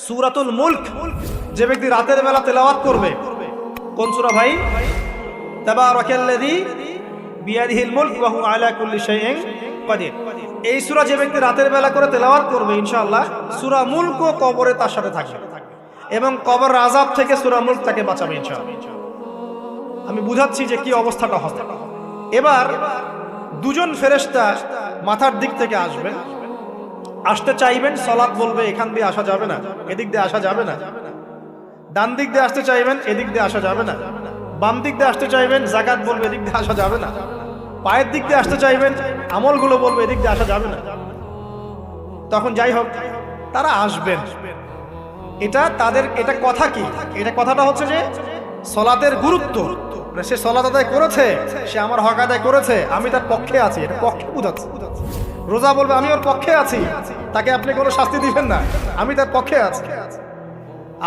সূরাতুল মুলক যে ব্যক্তি রাতের বেলা তেলাওয়াত করবে, কোন সূরা ভাই? তাবারাকাল্লাযী বিয়াদিহিল মুলক ওয়া হুয়া আলা কুল্লি শাইইন কাদির। এই সূরা যে ব্যক্তি রাতের বেলা করে তেলাওয়াত করবে ইনশাআল্লাহ সূরা মুলক কবরে তার সাথে থাকবে এবং কবর আযাব থেকে সূরা মুলক তাকে বাঁচাবে ইনশাআল্লাহ। আমি বুঝাচ্ছি যে কি অবস্থাটা হবে। এবার দুজন ফেরেশতা মাথার দিক থেকে আসবেন, আসতে চাইবেন, সালাত বলবে এখান দিয়ে আসা যাবে না, এদিক দিয়ে আসা যাবে না। ডান দিক দিয়ে আসতে চাইবেন, এদিক দিয়ে আসা যাবে না। বাম দিক দিয়ে আসতে চাইবেন, যাকাত বলবে এদিক দিয়ে আসা যাবে না। পায়ের দিক দিয়ে আসতে চাইবেন, আমলগুলো বলবে এদিক দিয়ে আসা যাবে না। তখন যাই হোক তারা আসবেন। এটা তাদের এটা কথা কি? এটা কথাটা হচ্ছে যে সালাতের গুরুত্ব, সে সালাত আদায় করেছে, সে আমার হক আদায় করেছে, আমি তার পক্ষে আছি, এটা পক্ষে বুঝাচ্ছে। রোজা বলবে আমি ওর পক্ষে আছি, তাকে আপনি কোনো শাস্তি দিবেন না, আমি তার পক্ষে আছি।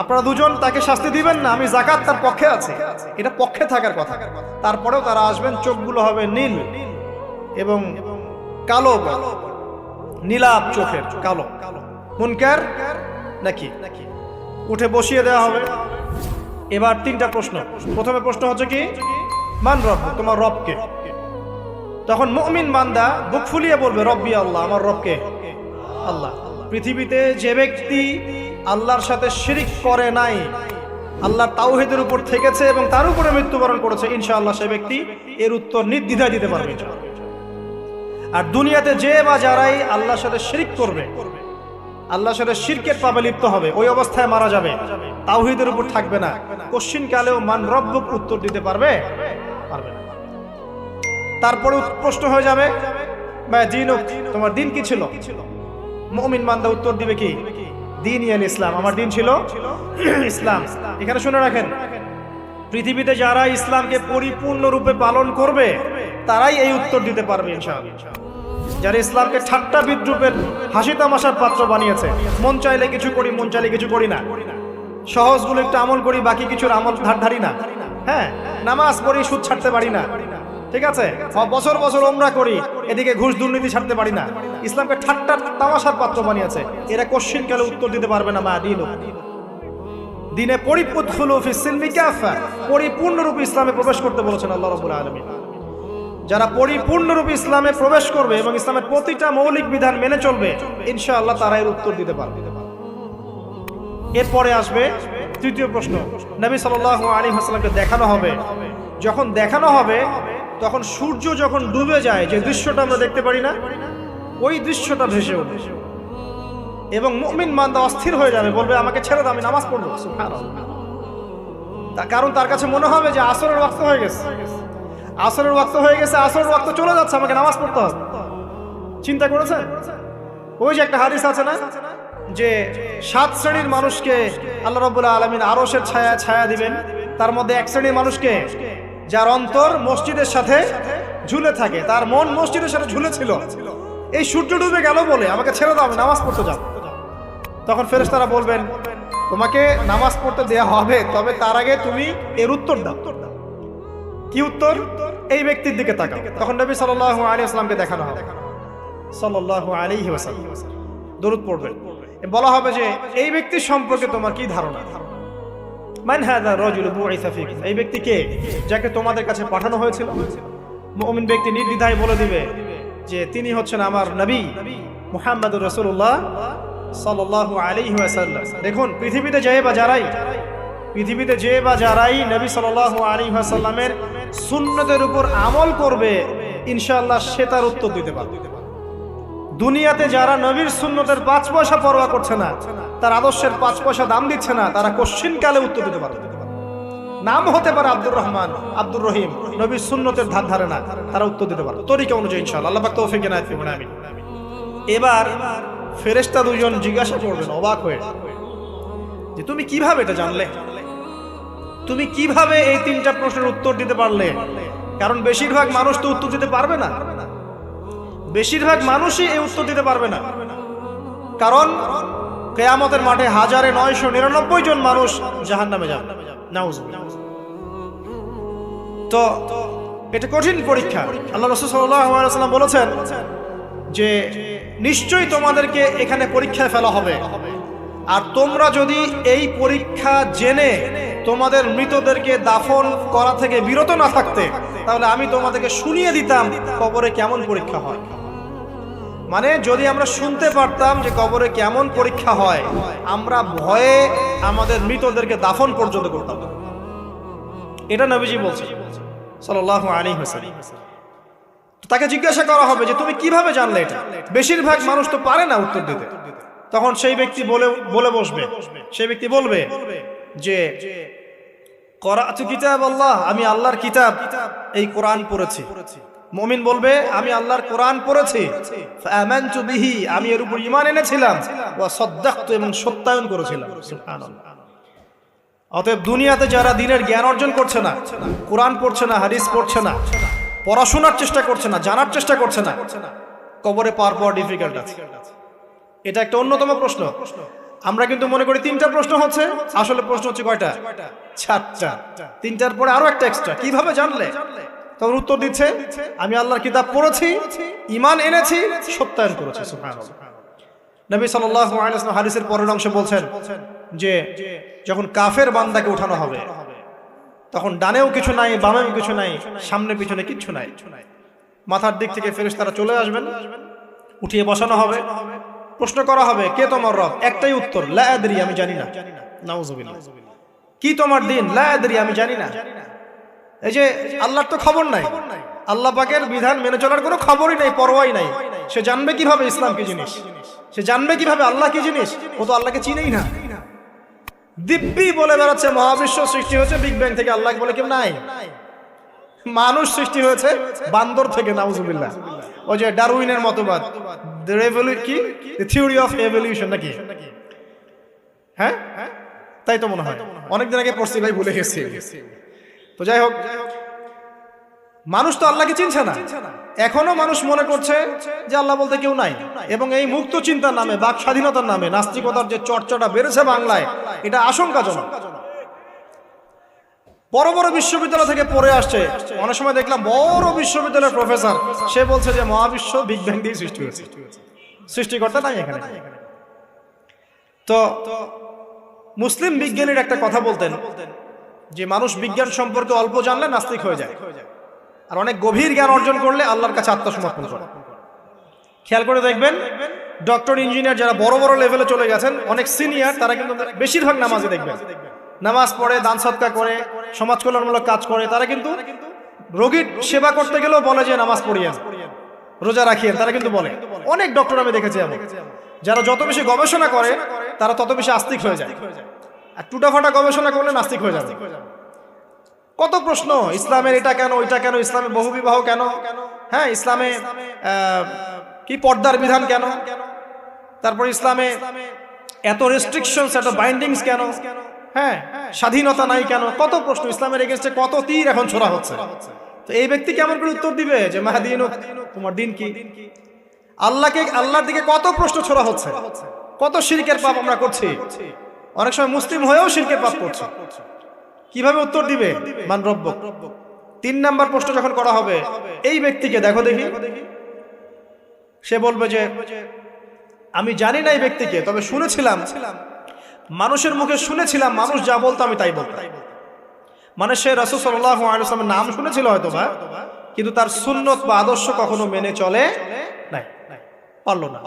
আপনারা দুজন তাকে শাস্তি দিবেন না, আমি যাকাত তার পক্ষে আছি, এটা পক্ষে থাকার কথা। তারপরেও তারা আসবেন, চোখগুলো হবে নীল এবং কালো, নীলাভ চোখের কালো। মুনকার নাকি উঠে বসিয়ে দেওয়া হবে। এবার তিনটা প্রশ্ন। প্রথমে প্রশ্ন হচ্ছে কি, মান রব, তোমার রব কে? তখন মুমিন বান্দা বুক ফুলিয়ে বলবে রব্বি আল্লাহ, আমার রব কে? আল্লাহ। পৃথিবীতে যে ব্যক্তি আল্লাহর সাথে শিরিক করে নাই, আল্লাহর তাওহীদের উপর থেকেছে এবং তার উপরে মৃত্যুবরণ করেছে, ইনশাআল্লাহ সে ব্যক্তি এর উত্তর নির্দ্বিধায় দিতে পারবে ইনশাআল্লাহ। আর দুনিয়াতে যে বা যারাই আল্লাহর সাথে শিরিক করবে, আল্লাহর সাথে শিরকের পাবে লিপ্ত হবে, ওই অবস্থায় মারা যাবে, তাওহীদের উপর থাকবে না, কোশ্চিন কালেও মান রব্বুক উত্তর দিতে পারবে না। তারপরে প্রশ্ন হয়ে যাবে বা দিনুক, তোমার দিন কি ছিল? মুমিন বান্দা উত্তর দিবে কি, দীনি আল ইসলাম, আমার দিন ছিল ইসলাম। এখানে শুনে রাখেন, পৃথিবীতে যারা ইসলামকে পরিপূর্ণরূপে পালন করবে তারাই এই উত্তর দিতে পারবে ইনশাআল্লাহ। যারা ইসলামকে ঠাট্টা বিদ্রুপের হাসি তামাশার পাত্র বানিয়েছে, মন চাইলে কিছু করি, মন চাইলে কিছু করি না, সহজগুলো একটু আমল করি, বাকি কিছুর আমল ধারি না, হ্যাঁ, নামাজ পড়ি, সুদ ছাড়তে পারি না, ঠিক আছে, বছর বছর ওমরা করি, এদিকে ঘুষ দুর্নীতি ছাড়তে পারি না, ইসলামকে ঠাট্টা তামাশার পাত্র বানিয়েছে, এরা কোশ্চিন কালে উত্তর দিতে পারবে না। মা দিনুক, দিনে পরিপূর্ণরূপে ইসলামে প্রবেশ করতে বলেছেন আল্লাহ রাব্বুল আলামিন। যারা পরিপূর্ণরূপে ইসলামে প্রবেশ করবে এবং ইসলামের প্রতিটা মৌলিক বিধান মেনে চলবে, ইনশাআল্লাহ তারা এর উত্তর দিতে পারবে। এরপরে আসবে তৃতীয় প্রশ্ন। নবী সাল্লাল্লাহু আলাইহি ওয়াসাল্লামকে দেখানো হবে, যখন দেখানো হবে তখন সূর্য যখন ডুবে যায়, যে দৃশ্যটা আমরা দেখতে পারি না, ওই দৃশ্যটা ভেসে উঠবে এবং মুমিন বান্দা অস্থির হয়ে যাবে, বলবে আমাকে ছেড়ে দাও, আমি নামাজ পড়বো। সুবহানাল্লাহ। কারণ তার কাছে মনে হবে যে আসরের ওয়াক্ত হয়ে গেছে, আসরের ওয়াক্ত হয়ে গেছে, আসরের ওয়াক্ত চলে যাচ্ছে, আমাকে নামাজ পড়তে হবে। চিন্তা করেছেন? ওই যে একটা হাদিস আছে না, যে 7 শ্রেণীর মানুষকে আল্লাহ রাব্বুল আলামিন আরশের ছায়া দিবেন, তার মধ্যে এক শ্রেণীর মানুষকে যার অন্তর মসজিদের সাথে ঝুলে থাকে, তার মন মসজিদের সাথে ঝুলে ছিল, এই সূর্য ডুবে গেল বলে আমাকে ছেড়ে দাও, আমি নামাজ পড়তে যাব। তখন ফেরেশতারা বলবেন তোমাকে নামাজ পড়তে দেয়া হবে, তবে তার আগে তুমি এর উত্তর দাও। কি উত্তর? এই ব্যক্তির দিকে তাকাও। তখন নবী সাল্লাল্লাহু আলাইহি ওয়াসাল্লামকে দেখানো হবে, সাল্লাল্লাহু আলাইহি ওয়াসাল্লাম দরুদ পড়বেন, বলা হবে যে এই ব্যক্তির সম্পর্কে তোমার কি ধারণা? মান হাযা রাজুল বুইসা ফীকুম, এই ব্যক্তি কে, যাকে তোমাদের কাছে পাঠানো হয়েছিল? মুমিন ব্যক্তি নির্দ্বিধায় বলে দিবে যে তিনি হচ্ছেন আমার নবী মুহাম্মদুর রাসূলুল্লাহ সাল্লাল্লাহু আলাইহি ওয়াসাল্লাম। দেখুন, পৃথিবীতে যে বা যারাই নবী সাল্লাল্লাহু আলাইহি ওয়াসাল্লামের সুন্নতের উপর আমল করবে, ইনশাআল্লাহ সে তার উত্তর দিতে পারবে। দুনিয়াতে যারা নবীর সুন্নতের 5 পয়সা পরোয়া করছে না, তার আদর্শের 5 পয়সা দাম দিচ্ছে না, তারা কোশ্চিন কালে উত্তর দিতে পারবে। নাম হতে পারে আব্দুর রহমান, আব্দুর রহিম, নবীর সুন্নতের ধার ধারে না, তারা উত্তর দিতে পারবে তরিকা অনুযায়ী ইনশাআল্লাহ। আল্লাহ পাক তৌফিক এনায়েত করুন, আমিন। এবার ফেরেশতা দুজন জিজ্ঞাসা করবেন অবাক হয়ে যে তুমি কিভাবে এটা জানলে, তুমি কিভাবে এই 3টা প্রশ্নের উত্তর দিতে পারলে? কারণ বেশিরভাগ মানুষ তো উত্তর দিতে পারবে না, বেশিরভাগ মানুষই এই উত্তর দিতে পারবে না। কারণ কিয়ামতের মাঠে 1999 জন মানুষ জাহান্নামে যাবে, নাউজুবিল্লাহ। তো এটা কঠিন পরীক্ষা। আল্লাহ রাসূল সাল্লাল্লাহু আলাইহি ওয়াসাল্লাম বলেছেন যে নিশ্চয়ই তোমাদেরকে এখানে পরীক্ষায় ফেলা হবে, আর তোমরা যদি এই পরীক্ষা জেনে তোমাদের মৃতদেরকে দাফন করা থেকে বিরত না থাকতে, তাহলে আমি তোমাদেরকে শুনিয়ে দিতাম কবরে কেমন পরীক্ষা হয়। মানে যদি আমরা শুনতে পারতাম যে কবরে কেমন পরীক্ষা হয়, আমরা ভয়ে আমাদের মৃতদেরকে দাফন পর্যন্ত করতাম। এটা নবীজি বলছেন সাল্লাল্লাহু আলাইহি ওয়াসাল্লাম। তাকে জিজ্ঞাসা করা হবে যে তুমি কিভাবে জানলে এটা? বেশিরভাগ মানুষ তো পারে না উত্তর দিতে। তখন সেই ব্যক্তি বলে বসবে, সেই ব্যক্তি বলবে যে করাতু কিতাব আল্লাহ, আমি আল্লাহর কিতাব এই কোরআন পড়েছি। মুমিন বলবে আমি আল্লাহর কোরআন পড়েছি, ফাআমানতু বিহি, আমি এর উপর ঈমান এনেছিলাম, ওয়া সাদ্দাকতু, এবং সত্যায়ন করেছিলাম। সুবহানাল্লাহ। অতএব দুনিয়াতে যারা দ্বীনের জ্ঞান অর্জন করছে না, কোরআন পড়ছে না, হাদিস পড়ছে না, পড়াশোনার চেষ্টা করছে না, জানার চেষ্টা করছে না, কবরে পাওয়ার পর ডিফিকাল্ট আছে। এটা একটা অন্যতম প্রশ্ন। আমরা কিন্তু মনে করি 3টা প্রশ্ন হচ্ছে, আসলে প্রশ্ন হচ্ছে কয়টা? 4টা। 3টার পরে আরো একটা এক্সট্রা। কিভাবে জানলে? তখন উত্তর দিচ্ছে আমি আল্লাহর কিতাব পড়েছি, ঈমান এনেছি, সত্যায়ন করেছি। সুবহানাল্লাহ। নবী সাল্লাল্লাহু আলাইহি ওয়াসাল্লাম হাদিসের পরের অংশে বলছেন যে যখন কাফের বান্দাকে উঠানো হবে, তখন ডানেও কিছু নাই, বামেও কিছু নাই, সামনে পিছনে কিচ্ছু নাই। মাথার দিক থেকে ফেরেশতারা চলে আসবেন, উঠিয়ে বসানো হবে, প্রশ্ন করা হবে কে তোমার রব? একটাই উত্তর, লা আদরি, আমি জানি না। নাউযুবিল্লাহ। কি তোমার দিন? লা আদরি, আমি জানি না। এই যে আল্লাহর তো খবর নাই, আল্লাহ পাকের বিধান মেনে চলার কোনো খবরই নাই, পরোয়াই নাই। সে জানবে কিভাবে ইসলাম কি জিনিস? সে জানবে কিভাবে আল্লাহ কি জিনিস? ও তো আল্লাহকে চিনেই না। দিব্যি বলে বেড়াচ্ছে মহাবিশ্ব সৃষ্টি হয়েছে বিগ ব্যাং থেকে, আল্লাহ বলে কেউ নাই। মানুষ সৃষ্টি হয়েছে বান্দর থেকে, নাউযুবিল্লাহ। ওই যে ডারউইনের মতবাদ, কি থিওরি অফ এভলিউশন নাকি? হ্যাঁ, তাই তো মনে হয়। অনেকদিন আগে পড়ছি ভাই, ভুলে গেছি। তো যাই হোক, মানুষ তো আল্লাহকে চিনছে না। এখনো মানুষ মনে করছে যে আল্লাহ বলতে কেউ নাই, এবং এই মুক্ত চিন্তার নামে, বাক স্বাধীনতার নামে নাস্তিকতার যে চর্চাটা বেড়েছে বাংলায়, এটা আশঙ্কাজনক। বড় বড় বিশ্ববিদ্যালয় থেকে পড়ে আসছে, অনেক সময় দেখলাম বড় বিশ্ববিদ্যালয়ের প্রফেসর, সে বলছে যে মহাবিশ্ব বিগ ব্যাং দিয়ে সৃষ্টি হয়েছে, সৃষ্টিকর্তা নাই এখানে। তো মুসলিম বিজ্ঞানীর একটা কথা বলতেন যে মানুষ বিজ্ঞান সম্পর্কে অল্প জানলে নাস্তিক হয়ে যায়, আর অনেক গভীর জ্ঞান অর্জন করলে আল্লাহর কাছে আত্মসমর্পণ করে। খেয়াল করে দেখবেন, ডক্টর, ইঞ্জিনিয়ার যারা বড় বড় লেভেলে চলে গেছেন, অনেক সিনিয়র, তারা কিন্তু বেশিরভাগ নামাজি দেখবেন, নামাজ পড়ে, দান সদকা করে, সমাজ কল্যাণমূলক কাজ করে। তারা কিন্তু রোগীর সেবা করতে গেলেও বলে যে নামাজ পড়িয়েন, রোজা রাখিয়েন, তারা কিন্তু বলে। অনেক ডক্টর আমি দেখেছি এমন, যারা যত বেশি গবেষণা করে তারা তত বেশি আস্তিক হয়ে যায়, আর টুটাফাটা গবেষণা করলে নাস্তিক হয়ে যাবে। কত প্রশ্ন, ইসলামের এটা কেন, ওইটা কেন, ইসলামে বহুবিবাহ কেন, হ্যাঁ, ইসলামে কি পর্দার বিধান কেন, তারপর ইসলামে এত রেস্ট্রিকশনস, এত বাইন্ডিংস কেন, হ্যাঁ, স্বাধীনতা নাই কেন, কত প্রশ্ন। ইসলামের এগেইনস্টে কত তীর এখন ছোড়া হচ্ছে। তো এই ব্যক্তি কেমন করে উত্তর দিবে যে মাহদিনুক, তোমার দিন কি? আল্লাহর দিকে কত প্রশ্ন ছোড়া হচ্ছে, কত শিরকের পাপ আমরা করছি, অনেক সময় মুসলিম হয়েও শিরকের পাপ করছে। কিভাবে উত্তর দিবে? মান রব্বুক। 3 নাম্বার প্রশ্ন যখন করা হবে, এই ব্যক্তিকে দেখো দেখি, সে বলবে যে আমি জানি না এই ব্যক্তিকে, তবে শুনেছিলাম, মানুষের মুখে শুনেছিলাম, মানুষ যা বলতো আমি তাই বলতাম। মানে সে রাসূল সাল্লাল্লাহু আলাইহি ওয়াসাল্লামের নাম শুনেছিল হয়তোবা, কিন্তু তার সুন্নত বা আদর্শ কখনো মেনে চলে নাই, পারলো না।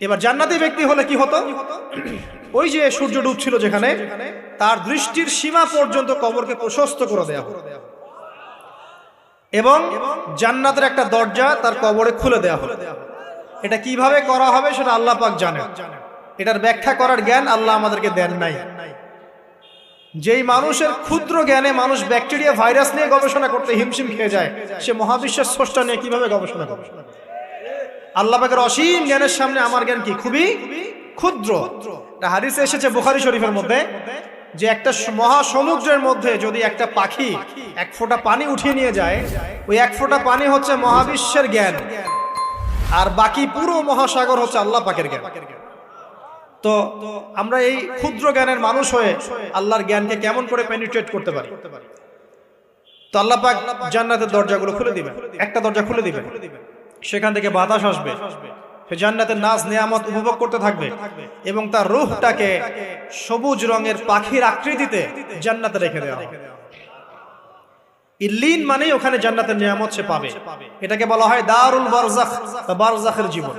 এবার জান্নাতি ব্যক্তি হলে কি হতো? ওই যে সূর্য ডুবছিল যেখানে, তার দৃষ্টির সীমা পর্যন্ত কবরকে প্রশস্ত করে দেয়া হলো, এবং জান্নাতের একটা দরজা তার কবরে খুলে দেয়া হলো। এটা কিভাবে করা হবে সেটা আল্লাহ পাক জানেন, এটার ব্যাখ্যা করার জ্ঞান আল্লাহ আমাদেরকে দেন নাই। যেই মানুষের ক্ষুদ্র জ্ঞানে মানুষ ব্যাকটেরিয়া, ভাইরাস নিয়ে গবেষণা করতে হিমশিম খেয়ে যায়, সে মহাবিশ্বের স্রষ্টা নিয়ে কিভাবে গবেষণা করবে? আল্লাহ পাকের অসীম জ্ঞানের সামনে আমার জ্ঞান কি? খুবই ক্ষুদ্র। একটা হাদিসে এসেছে বুখারী শরীফের মধ্যে, যে একটা মহাসমুদ্রের মধ্যে যদি একটা পাখি 1 ফোঁটা পানি উঠিয়ে নিয়ে যায়, ওই 1 ফোঁটা পানি হচ্ছে মহাবিশ্বের জ্ঞান, আর বাকি পুরো মহাসাগর হচ্ছে আল্লাহ পাকের জ্ঞান। তো আমরা এই ক্ষুদ্র জ্ঞানের মানুষ হয়ে আল্লাহর জ্ঞানকে কেমন করে পেনিট্রেট করতে পারি? তো আল্লাহ পাক জান্নাতের দরজাগুলো খুলে দিবেন, একটা দরজা খুলে দিবেন, সেখান থেকে বাতাস আসবে, সে জান্নাতের নাজ নিয়ামত উপভোগ করতে থাকবে এবং তার রূহটাকে সবুজ রঙের পাখির আকৃতিতে জান্নাতে রেখে দেওয়া হবে। ইল্লিন মানেই ওখানে জান্নাতের নিয়ামত সে পাবে। এটাকে বলা হয় দারুল বারজাখ বা বারজাখের জীবন।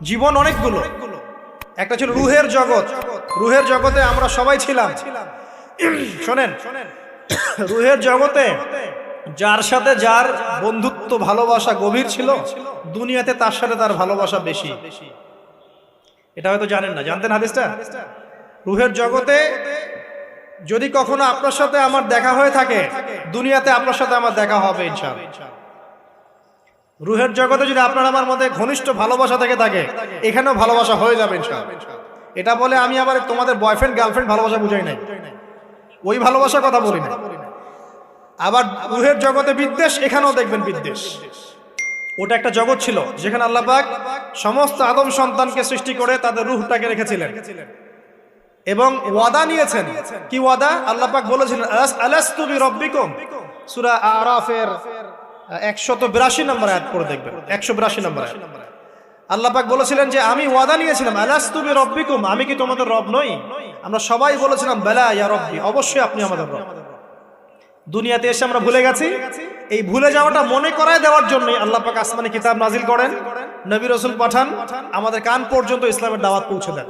জীবন অনেকগুলো, একটা ছিল রুহের জগৎ। রুহের জগতে আমরা সবাই ছিলাম। শোনেন, রুহের জগতে যার সাথে যার বন্ধুত্ব ভালোবাসা গভীর ছিল, দুনিয়াতে তার সাথে তার ভালোবাসা বেশি। এটা হয়তো জানেন না, জানতেন হাদিসটা? রুহের জগতে যদি কখনো আপনার সাথে আমার দেখা হয়ে থাকে, দুনিয়াতে আপনার সাথে আমার দেখা হবে ইনশাআল্লাহ। রুহের জগতে যদি আপনার আমার মধ্যে ঘনিষ্ঠ ভালোবাসা থেকে থাকে, এখানেও ভালোবাসা হয়ে যাবে ইনশাআল্লাহ। এটা বলে আমি আবার তোমাদের বয়ফ্রেন্ড গার্লফ্রেন্ড ভালোবাসা বুঝাই নাই, ওই ভালোবাসার কথা বলি না। আবার রুহের জগতে বিদ্বেষ, এখানেও দেখবেন বিদ্বেষ। ওটা একটা জগৎ ছিল যেখানে আল্লাহ পাক সমস্ত আদম সন্তানকে সৃষ্টি করে তাদের রূহটাকে রেখেছিলেন এবং ওয়াদা নিয়েছেন। কি ওয়াদা? আল্লাহ পাক বলেছিলেন আলাস্তু বিরাব্বিকুম, সূরা আরাফের 182 নম্বর আয়াত পড়ে দেখবেন। 182 নম্বর আয়াত আল্লাহ পাক বলেছিলেন যে আমি ওয়াদা নিয়েছিলাম, আলাস্তু বিরাব্বিকুম, আমি কি তোমাদের রব নই? আমরা সবাই বলেছিলাম বালা ইয়া রব্বি, অবশ্যই আপনি আমাদের রব। দুনিয়াতে এসে আমরা ভুলে গেছি। এই ভুলে যাওয়াটা মনে করায় দেওয়ার জন্যই আল্লাহ পাক আসমানে কিতাব নাজিল করেন, নবী রাসূল পাঠান, আমাদের কান পর্যন্ত ইসলামের দাওয়াত পৌঁছে দেন,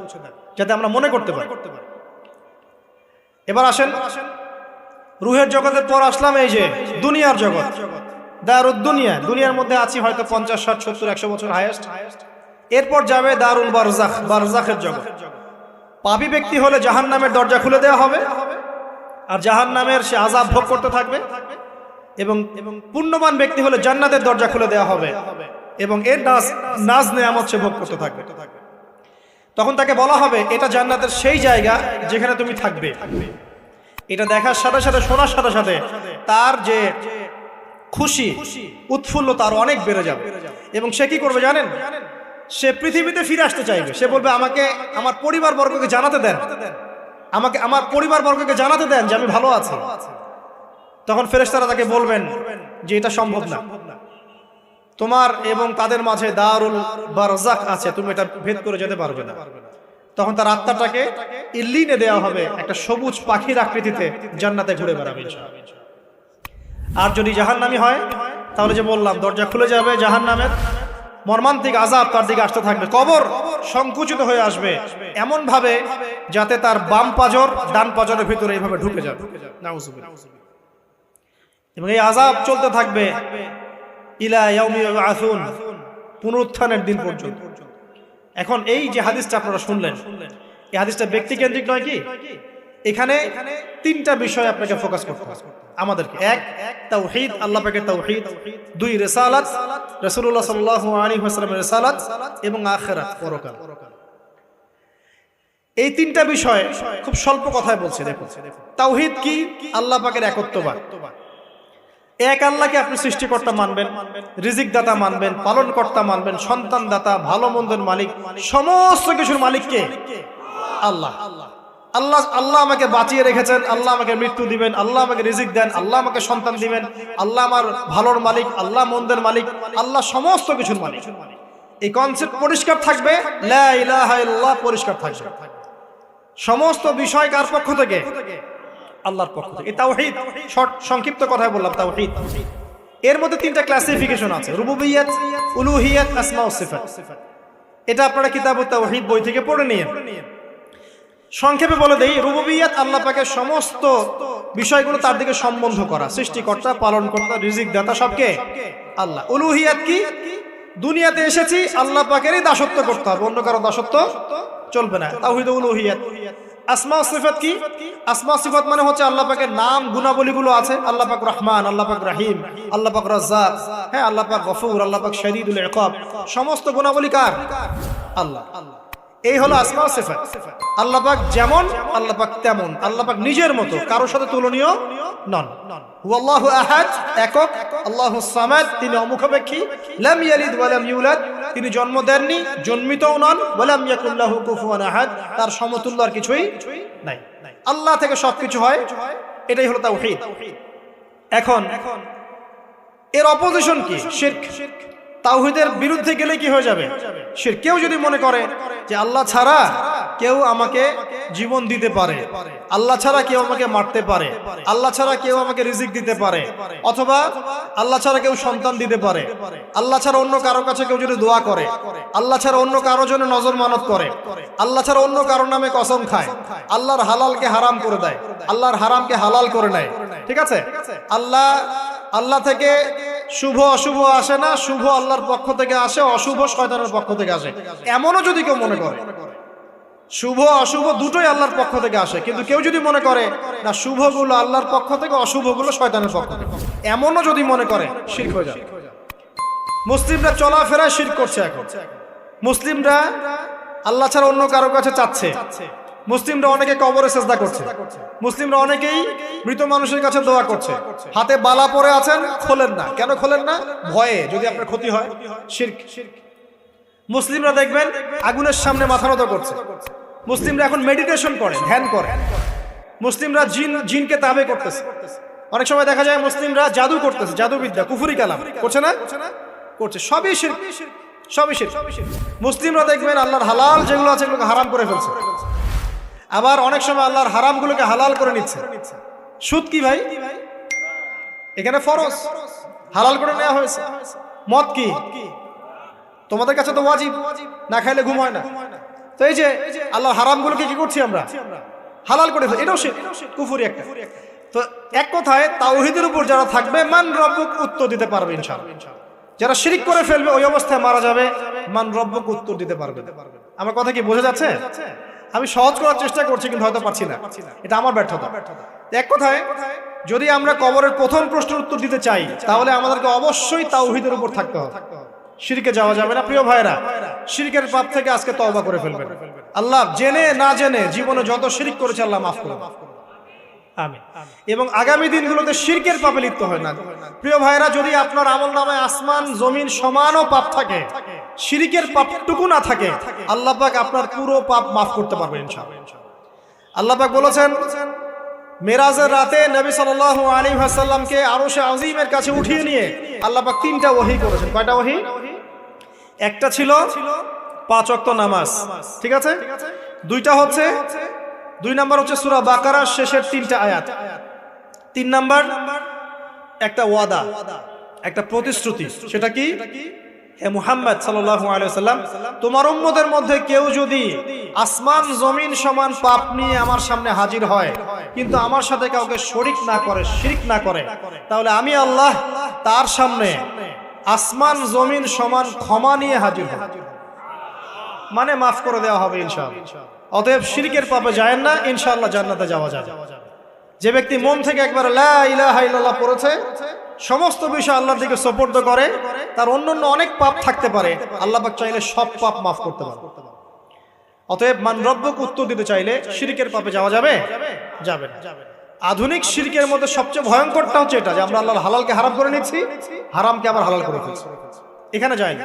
যাতে আমরা মনে করতে পারি। এবার আসেন, রুহের জগতের পর আসলাম এই যে দুনিয়ার জগৎ, দারুদ দুনিয়া। দুনিয়ার মধ্যে আছি হয়তো 50, 60, 70, 100 বছর হাইয়েস্ট। এরপর যাবে দারুল বারজাখ, বারজাখের জগৎ। পাপী ব্যক্তি হলে জাহান্নামের দরজা খুলে দেওয়া হবে আর জাহান্নামের সে আযাব ভোগ করতে থাকবে, এবং পুণ্যবান ব্যক্তি হলে জান্নাতের দরজা খুলে দেওয়া হবে এবং এর নাজ নেয়ামত সে ভোগ করতে থাকবে। তখন তাকে বলা হবে এটা জান্নাতের সেই জায়গা যেখানে তুমি থাকবে। এটা দেখার সাথে সাথে, শোনার সাথে সাথে তার যে খুশি উৎফুল্লতা আরো অনেক বেড়ে যাবে। এবং সে কি করবে জানেন? সে পৃথিবীতে ফিরে আসতে চাইবে। সে বলবে আমাকে আমার পরিবার বর্গকে জানাতে দেন, আমাকে আমার পরিবার বর্গকে জানাতে দেন যে আমি ভালো আছি। তখন ফেরেশতারা তাকে বলবেন যে এটা সম্ভব না, তোমার এবং তাদের মাঝে দারুল বারজাখ আছে, তুমি এটা ভেদ করে যেতে পারবে না। তখন তার আত্মাটাকে ইল্লিনে দেওয়া হবে, একটা সবুজ পাখির আকৃতিতে জান্নাতে ঘুরে বেড়াবে। আর যদি জাহান্নামী হয় তাহলে যে বললাম দরজা খুলে যাবে, জাহান্নামের মর্মান্তিক আযাব তার দিকে আসতে থাকবে। কবর সংকুচিত হয়ে আসবে এমন ভাবে যাতে তার বাম পাজর ডান পাজরের ভিতরে এইভাবে ঢুকে যাবে। নাউযুবিল্লাহ। এবং এই আযাব চলতে থাকবে ইলা ইয়াউমি ইউবআসুন, পুনরুত্থানের দিন পর্যন্ত। এখন এই যে হাদিসটা আপনারা শুনলেন, এই হাদিসটা ব্যক্তিকেন্দ্রিক নয় কি? এখানে তিনটা বিষয় আপনাকে ফোকাস করতে হবে আমাদেরকে। এক, তাওহীদ, আল্লাহ পাকের তাওহীদ। দুই, রিসালাত, রাসূলুল্লাহ সাল্লাল্লাহু আলাইহি ওয়াসাল্লামের রিসালাত। এবং আখিরাত, পরকাল। এই তিনটা বিষয় খুব স্বল্প কথায় বলছি। দেখুন, তাওহীদ কি? আল্লাহ পাকের একত্ববাদ। এক আল্লাহকে আপনি সৃষ্টিকর্তা মানবেন, রিজিক দাতা মানবেন, পালন কর্তা মানবেন, সন্তান দাতা, ভালো মন্দের মালিক, সমস্ত কিছুর মালিক কে? আল্লাহ। আল্লাহ আল্লাহ আমাকে বাঁচিয়ে রেখেছেন, আল্লাহ আমাকে মৃত্যু দিবেন, আল্লাহ আমাকে রিজিক দেন, আল্লাহ আমাকে সন্তান দিবেন, আল্লাহ আমার ভালোর মালিক, আল্লাহ মন্দের মালিক, আল্লাহ সমস্ত কিছুর মালিক। এই কনসেপ্ট পরিষ্কার থাকবে, লা ইলাহা ইল্লাল্লাহ পরিষ্কার থাকবে। সমস্ত বিষয় কার পক্ষ থেকে? আল্লাহর পক্ষ থেকে। তাওহীদ, শর্ট সংক্ষিপ্ত কথায় বললাম তাওহীদ। এর মধ্যে তিনটা ক্লাসিফিকেশন আছে: রুবুবিয়্যাত, উলুহিয়্যাত, আসমা ও সিফাত। এটা আপনারা কিতাবুত তাওহীদ বই থেকে পড়ে নিন। সংক্ষেপে বলে দেই, রুবুবিয়্যাত আল্লাহ পাকের সমস্ত বিষয়গুলো তার দিকে সম্বন্ধ করা, সৃষ্টিকর্তা, পালনকর্তা, রিজিক দাতা সবকে আল্লাহ। উলুহিয়্যাত কি? দুনিয়াতে এসেছি আল্লাহ পাকেরই দাসত্ব করতে হবে, অন্য কারো দাসত্ব চলবে না। তাওহীদ উলুহিয়্যাত। আসমা ও সিফাত কি? আসমা সিফাত মানে হচ্ছে আল্লাহ পাকের নাম গুণাবলীগুলো আছে। আল্লাহ পাক রহমান, আল্লাহ পাক রহিম, আল্লাহ পাক রাজ্জাক, হ্যাঁ, আল্লাহ পাক গফুর, আল্লাহ পাক শদীদুল ইকাব। সমস্ত গুণাবলী কার? আল্লাহ। এই হলো আসমা ও সিফাত। আল্লাহ পাক যেমন, আল্লাহ পাক তেমন, আল্লাহ পাক নিজের মতো, কারোর সাথে তুলনীয় নন। হুয়াল্লাহু আহাদ, একক। আল্লাহুস সামাদ, তিনি অমুখাপেক্ষী। লাম ইয়ালিদ ওয়া লাম ইউলাদ, তিনি জন্ম দেননি, জন্মিতও নন। ওয়া লাম ইয়াকুল লাহু কুফুয়ান আহাদ, তার সমতুল্য আর কিছুই নাই। আল্লাহ থেকে সবকিছু হয়, এটাই হলো তাওহীদ। এখন এর অপোজিশন কি? শিরক। তাওহীদের বিরুদ্ধে গেলে কি হয়ে যাবে? শিরক। কেউ যদি মনে করে যে আল্লাহ ছাড়া কেউ আমাকে জীবন দিতে পারে, আল্লাহ ছাড়া কেউ আমাকে মারতে পারে, আল্লাহ ছাড়া কেউ আমাকে রিজিক দিতে পারে, অথবা আল্লাহ ছাড়া কেউ সন্তান দিতে পারে, আল্লাহ ছাড়া অন্য কারো কাছে কেউ যদি দোয়া করে, আল্লাহ ছাড়া অন্য কারো জন্য নজর মানত করে, আল্লাহ ছাড়া অন্য কারোর নামে কসম খায়, আল্লাহর হালালকে হারাম করে দেয়, আল্লাহর হারামকে হালাল করে নেয়, ঠিক আছে? আল্লাহ থেকে শুভ অশুভ আসে না, শুভ আল্লাহর পক্ষ থেকে আসে, অশুভ শয়তানের পক্ষ থেকে আসে, এমনও যদি কেউ মনে করে, শুভ অশুভ দুটোই আল্লাহর পক্ষ থেকে আসে, কিন্তু কেউ যদি মনে করে না শুভগুলো আল্লাহর পক্ষ থেকে, অশুভগুলো শয়তানের পক্ষ থেকে, এমনও যদি মনে করে, শিরক হয়ে যায়। মুসলিমরা চলাফেরায় শিরক করছে। এখন মুসলিমরা আল্লাহ ছাড়া অন্য কারো কাছে চাচ্ছে, মুসলিমরা অনেকে কবরে সিজদা করছে, মুসলিমরা অনেকেই মৃত মানুষের কাছে দোয়া করছে, হাতে বালা পরে আছেন, খোলেন না। কেন খোলেন না? ভয়ে যদি আপনার ক্ষতি হয়। শিরক। মুসলিমরা দেখবেন আগুনের সামনে মাথা নত করছে, মুসলিমরা এখন মেডিটেশন করে, ধ্যান করে, মুসলিমরা জিনকে তাবে করতেছে। অনেক সময় দেখা যায় মুসলিমরা জাদু করতেছে, জাদুবিদ্যা, কুফরি কালাম করছে না? করছে। সবই শিরক, সবই শিরক। মুসলিমরা দেখবেন আল্লাহর হালাল যেগুলো আছে এগুলোকে হারাম করে ফেলছে, আবার অনেক সময় আল্লাহর হারামগুলোকে হালাল করে নিচ্ছে। সুদ কি ভাই? এখানে ফরজ, হালাল করে নেওয়া হয়েছে। মদ কি? তোমাদের কাছে তো ওয়াজিব, না খাইলে ঘুম হয় না। তো এই যে আল্লাহর হারামগুলোকে কি করছি আমরা? হালাল করে ফেলছি, এটাও শিরক, কুফরি একটা। তো এক কথায় তাওহীদের উপর যারা থাকবে, মান রব্বুক উত্তর দিতে পারবে ইনশাআল্লাহ। যারা শিরক করে ফেলবে ওই অবস্থায় মারা যাবে, মান রব্বুক উত্তর দিতে পারবে। আমার কথা কি বোঝা যাচ্ছে? আমি সহজ করার চেষ্টা করছি, কিন্তু হয়তো পারছি না, এটা আমার ব্যর্থতা। এক কথায় যদি আমরা কবরের প্রথম প্রশ্নের উত্তর দিতে চাই, তাহলে আমাদেরকে অবশ্যই তাওহীদের উপর থাকতে হবে, শিরকে যাওয়া যাবে না। প্রিয় ভাইরা, শিরকের পাপ থেকে আজকে তওবা করে ফেলবেন। আল্লাহ জেনে না জেনে জীবনে যত শিরক করেছে আল্লাহ মাফ করুন, আমিন। এবং আগামী দিনগুলোতে শিরকের পাপে লিপ্ত হয় না। প্রিয় ভাইরা, যদি আপনার আমলনামায় আসমান জমিন সমানও পাপ থাকে, শিরকের পাপটুকু না থাকে, আল্লাহ পাক আপনার পুরো পাপ মাফ করতে পারবেন ইনশাআল্লাহ। আল্লাহ পাক বলেছেন, মেরাজের রাতে নবী সাল্লাল্লাহু আলাইহি ওয়াসাল্লামকে আরশে আজিমের কাছে উঠিয়ে নিয়ে আল্লাহ পাক 3টা ওহী করেছেন। কয়টা ওহী? একটা ছিল 5 ওয়াক্ত নামাজ, ঠিক আছে? 2টা হচ্ছে 2 নাম্বার হচ্ছে সূরা বাকারার শেষের 3টা আয়াত। 3 নাম্বার একটা ওয়াদা, একটা প্রতিশ্রুতি। সেটা কি? হে মুহাম্মদ সাল্লাল্লাহু আলাইহি ওয়াসাল্লাম, তোমার উম্মতের মধ্যে কেউ যদি আসমান জমিন সমান পাপ নিয়ে আমার সামনে হাজির হয়, কিন্তু আমার সাথে কাউকে শরীক না করে, শিরক না করে, তাহলে আমি আল্লাহ তার সামনে আসমান জমিন সমান ক্ষমা নিয়ে হাজির হব, মানে মাফ করে দেওয়া হবে ইনশাআল্লাহ। অতএব শিরকের পাপে যায় না, ইনশাআল্লাহ জান্নাতে যাওয়া যাবে। যে ব্যক্তি মন থেকে একবার লা ইলাহা ইল্লাল্লাহ পড়েছে, সমস্ত বিষয় আল্লাহর দিকে সুপর্দ করে, তার অন্যান্য অনেক পাপ থাকতে পারে, আল্লাহ পাক চাইলে সব পাপ মাফ করতে পারে। অতএব মান রব্বুক উত্তর দিতে চাইলে শিরকের পাপে যাওয়া যাবে? যাবে না। আধুনিক শিরকের মধ্যে সবচেয়ে ভয়ঙ্করটা হচ্ছে এটা, যে আমরা আল্লাহর হালালকে হারাম করে নিচ্ছি, হারামকে আবার হালাল করে ফেলছি। এখানে যায় না।